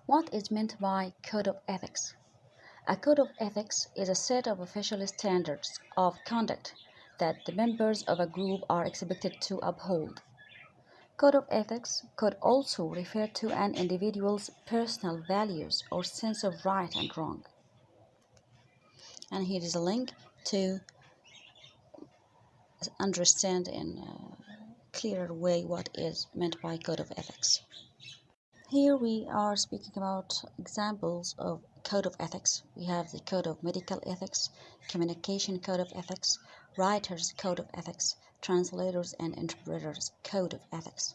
What is meant by Code of Ethics? A code of ethics is a set of official standards of conduct that the members of a group are expected to uphold. Code of ethics could also refer to an individual's personal values or sense of right and wrong. And here is a link to understand in a clearer way what is meant by code of ethics. Here we are speaking about examples of code of ethics. We have the code of medical ethics, communication code of ethics, writers code of ethics, translators and interpreters code of ethics.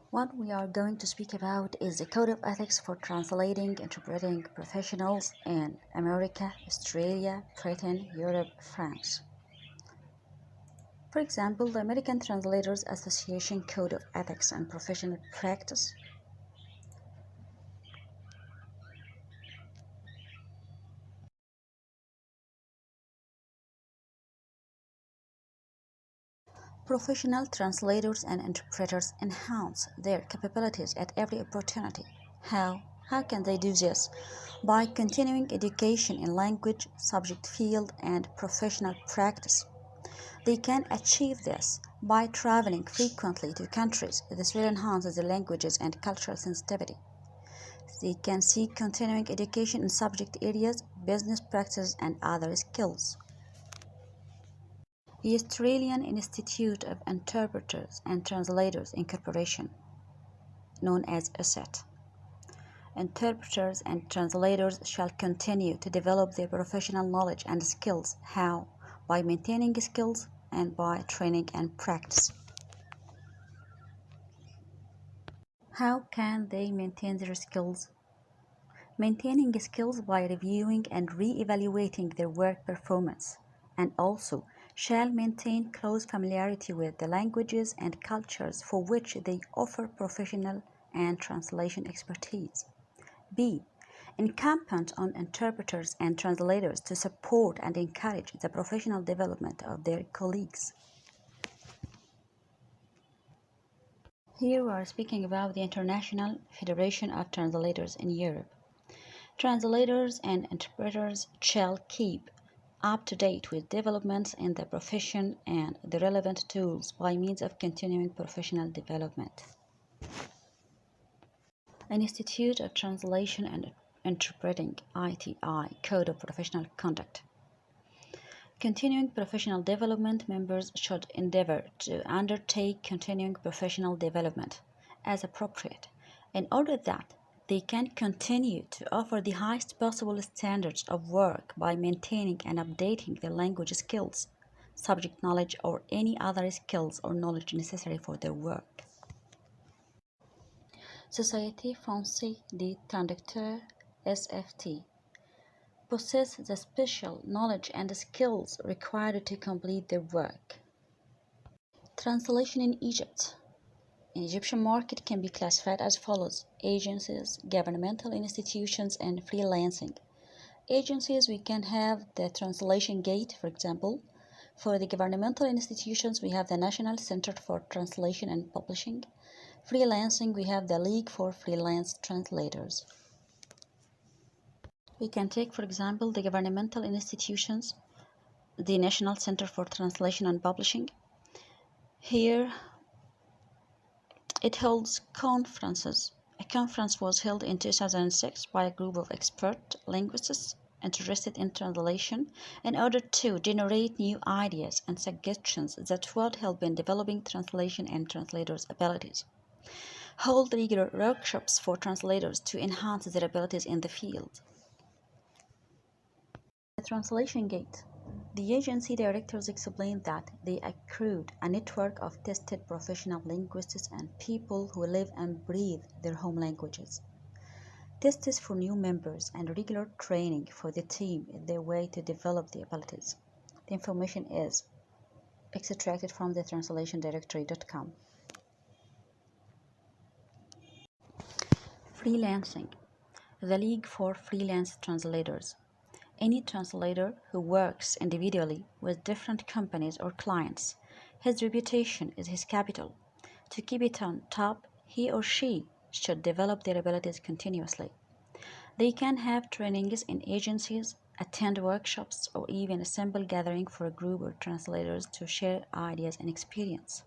What we are going to speak about is the code of ethics for translating, interpreting professionals in America, Australia, Britain, Europe, France. For example, the American Translators Association Code of Ethics and Professional Practice. Professional translators and interpreters enhance their capabilities at every opportunity. How? How can they do this? By continuing education in language, subject field, and professional practice. They can achieve this by traveling frequently to countries. This will enhance their languages and cultural sensitivity. They can seek continuing education in subject areas, business practices, and other skills. The Australian Institute of Interpreters and Translators Incorporation, known as AUC. Interpreters and translators shall continue to develop their professional knowledge and skills. How? By maintaining skills and by training and practice. How can they maintain their skills? Maintaining skills by reviewing and re-evaluating their work performance, and also shall maintain close familiarity with the languages and cultures for which they offer professional and translation expertise. B. Incumbent on interpreters and translators to support and encourage the professional development of their colleagues. Here we are speaking about the International Federation of Translators in Europe. Translators and interpreters shall keep up to date with developments in the profession and the relevant tools by means of continuing professional development. Institute of Translation and Interpreting ITI Code of Professional Conduct. Continuing professional development members should endeavor to undertake continuing professional development as appropriate in order that they can continue to offer the highest possible standards of work by maintaining and updating their language skills, subject knowledge, or any other skills or knowledge necessary for their work. Société Française des Traducteurs (SFT) possess the special knowledge and skills required to complete their work. Translation in Egypt. An Egyptian market can be classified as follows: agencies, governmental institutions, and freelancing. Agencies, we can have the Translation Gate, for example. For the governmental institutions, we have the National Center for Translation and Publishing. Freelancing, we have the League for Freelance Translators. We can take, for example, the governmental institutions, the National Center for Translation and Publishing. Here, it holds conferences. A conference was held in 2006 by a group of expert linguists interested in translation in order to generate new ideas and suggestions that would help in developing translation and translators' abilities. Hold regular workshops for translators to enhance their abilities in the field. The Translation Gate. The agency directors explained that they accrued a network of tested professional linguists and people who live and breathe their home languages. Tests for new members and regular training for the team is their way to develop the abilities. The information is extracted from the translationdirectory.com. Freelancing. The League for Freelance Translators. Any translator who works individually with different companies or clients, his reputation is his capital. To keep it on top, he or she should develop their abilities continuously. They can have trainings in agencies, attend workshops, or even assemble gathering for a group of translators to share ideas and experience.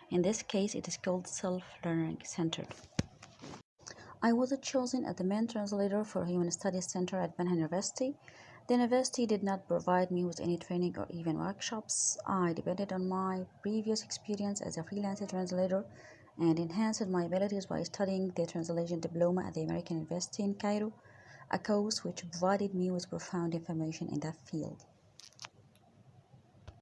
In this case, it is called self-learning centered. I was chosen as the main translator for Human Studies Center at Penn University. The university did not provide me with any training or even workshops. I depended on my previous experience as a freelance translator and enhanced my abilities by studying the translation diploma at the American University in Cairo, a course which provided me with profound information in that field.